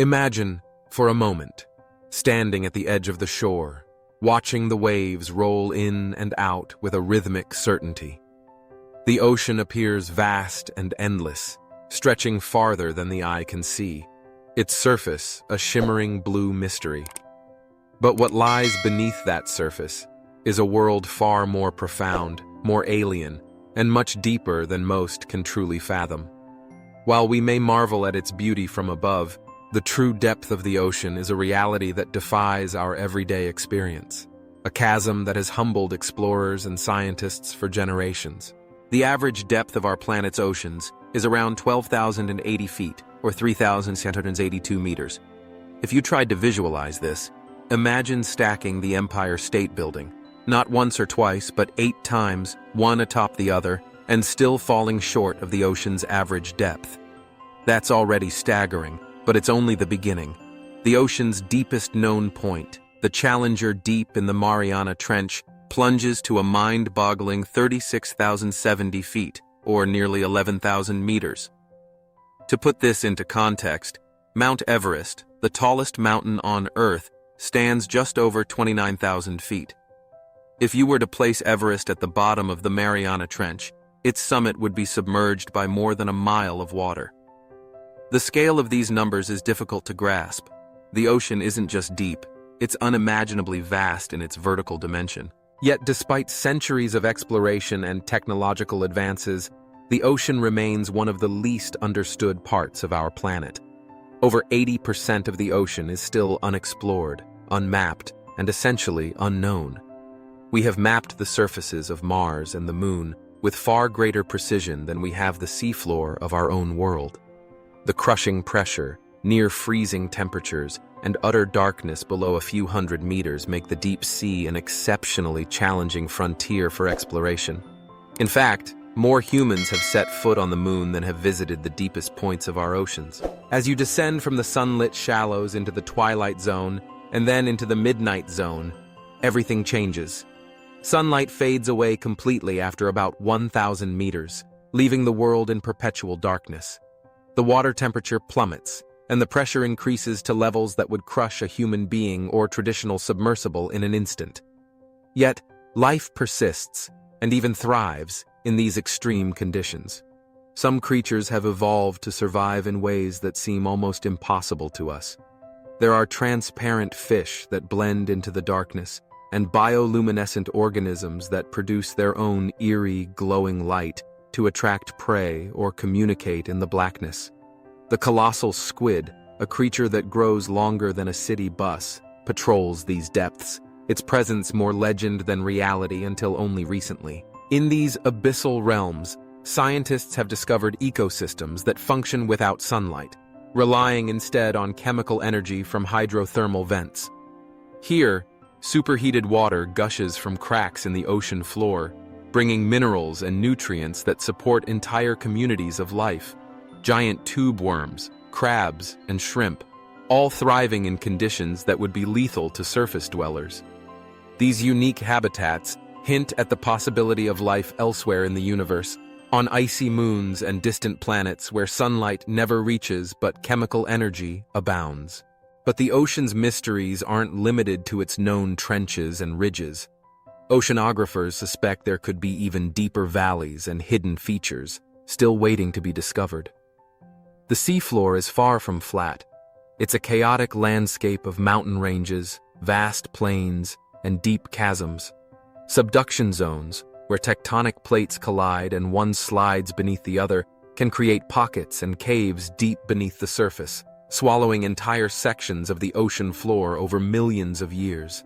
Imagine, for a moment, standing at the edge of the shore, watching the waves roll in and out with a rhythmic certainty. The ocean appears vast and endless, stretching farther than the eye can see, its surface a shimmering blue mystery. But what lies beneath that surface is a world far more profound, more alien, and much deeper than most can truly fathom. While we may marvel at its beauty from above, the true depth of the ocean is a reality that defies our everyday experience, a chasm that has humbled explorers and scientists for generations. The average depth of our planet's oceans is around 12,080 feet, or 3,682 meters. If you tried to visualize this, imagine stacking the Empire State Building, not once or twice, but 8 times, one atop the other, and still falling short of the ocean's average depth. That's already staggering, but it's only the beginning. The ocean's deepest known point, the Challenger Deep in the Mariana Trench, plunges to a mind-boggling 36,070 feet, or nearly 11,000 meters. To put this into context, Mount Everest, the tallest mountain on Earth, stands just over 29,000 feet. If you were to place Everest at the bottom of the Mariana Trench, its summit would be submerged by more than a mile of water. The scale of these numbers is difficult to grasp. The ocean isn't just deep, it's unimaginably vast in its vertical dimension. Yet despite centuries of exploration and technological advances, the ocean remains one of the least understood parts of our planet. Over 80% of the ocean is still unexplored, unmapped, and essentially unknown. We have mapped the surfaces of Mars and the Moon with far greater precision than we have the seafloor of our own world. The crushing pressure, near freezing temperatures, and utter darkness below a few hundred meters make the deep sea an exceptionally challenging frontier for exploration. In fact, more humans have set foot on the Moon than have visited the deepest points of our oceans. As you descend from the sunlit shallows into the twilight zone and then into the midnight zone, everything changes. Sunlight fades away completely after about 1,000 meters, leaving the world in perpetual darkness. The water temperature plummets, and the pressure increases to levels that would crush a human being or traditional submersible in an instant. Yet, life persists, and even thrives, in these extreme conditions. Some creatures have evolved to survive in ways that seem almost impossible to us. There are transparent fish that blend into the darkness, and bioluminescent organisms that produce their own eerie, glowing light to attract prey or communicate in the blackness. The colossal squid, a creature that grows longer than a city bus, patrols these depths, its presence more legend than reality until only recently. In these abyssal realms, scientists have discovered ecosystems that function without sunlight, relying instead on chemical energy from hydrothermal vents. Here, superheated water gushes from cracks in the ocean floor, bringing minerals and nutrients that support entire communities of life. Giant tube worms, crabs, and shrimp, all thriving in conditions that would be lethal to surface dwellers. These unique habitats hint at the possibility of life elsewhere in the universe, on icy moons and distant planets where sunlight never reaches but chemical energy abounds. But the ocean's mysteries aren't limited to its known trenches and ridges. Oceanographers suspect there could be even deeper valleys and hidden features, still waiting to be discovered. The seafloor is far from flat. It's a chaotic landscape of mountain ranges, vast plains, and deep chasms. Subduction zones, where tectonic plates collide and one slides beneath the other, can create pockets and caves deep beneath the surface, swallowing entire sections of the ocean floor over millions of years.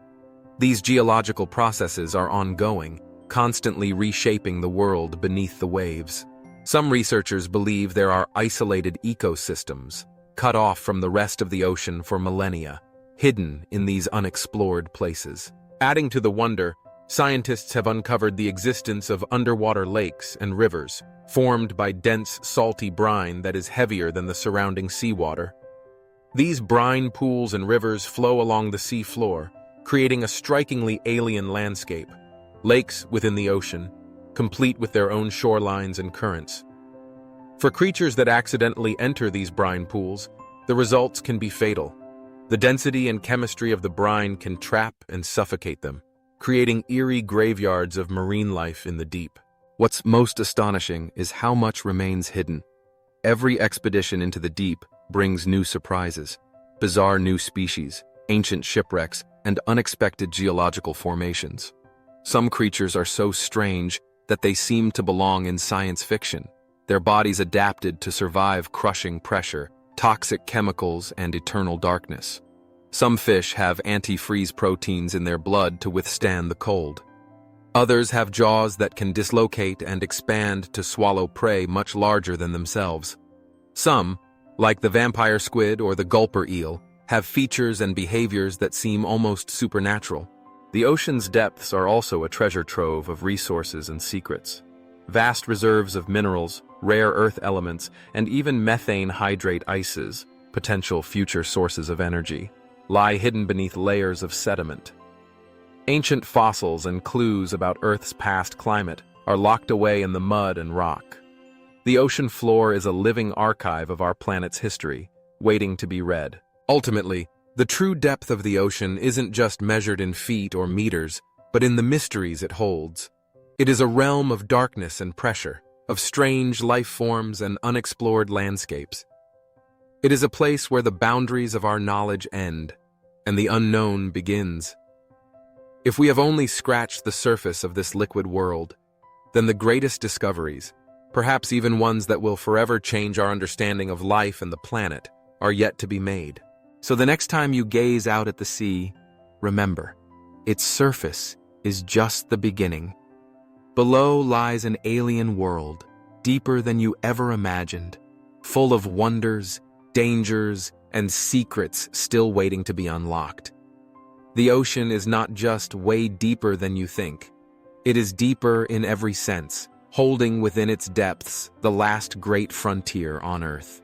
These geological processes are ongoing, constantly reshaping the world beneath the waves. Some researchers believe there are isolated ecosystems, cut off from the rest of the ocean for millennia, hidden in these unexplored places. Adding to the wonder, scientists have uncovered the existence of underwater lakes and rivers, formed by dense, salty brine that is heavier than the surrounding seawater. These brine pools and rivers flow along the sea floor, creating a strikingly alien landscape. Lakes within the ocean, complete with their own shorelines and currents. For creatures that accidentally enter these brine pools, The results can be fatal. The density and chemistry of the brine can trap and suffocate them, creating eerie graveyards of marine life in the deep. What's most astonishing is how much remains hidden. Every expedition into the deep brings new surprises, bizarre new species, ancient shipwrecks, and unexpected geological formations. Some creatures are so strange that they seem to belong in science fiction, their bodies adapted to survive crushing pressure, toxic chemicals, and eternal darkness. Some fish have antifreeze proteins in their blood to withstand the cold. Others have jaws that can dislocate and expand to swallow prey much larger than themselves. Some, like the vampire squid or the gulper eel, have features and behaviors that seem almost supernatural. The ocean's depths are also a treasure trove of resources and secrets. Vast reserves of minerals, rare earth elements, and even methane hydrate ices, potential future sources of energy, lie hidden beneath layers of sediment. Ancient fossils and clues about Earth's past climate are locked away in the mud and rock. The ocean floor is a living archive of our planet's history, waiting to be read. Ultimately, the true depth of the ocean isn't just measured in feet or meters, but in the mysteries it holds. It is a realm of darkness and pressure, of strange life forms and unexplored landscapes. It is a place where the boundaries of our knowledge end, and the unknown begins. If we have only scratched the surface of this liquid world, then the greatest discoveries, perhaps even ones that will forever change our understanding of life and the planet, are yet to be made. So the next time you gaze out at the sea, remember, its surface is just the beginning. Below lies an alien world, deeper than you ever imagined, full of wonders, dangers, and secrets still waiting to be unlocked. The ocean is not just way deeper than you think. It is deeper in every sense, holding within its depths the last great frontier on Earth.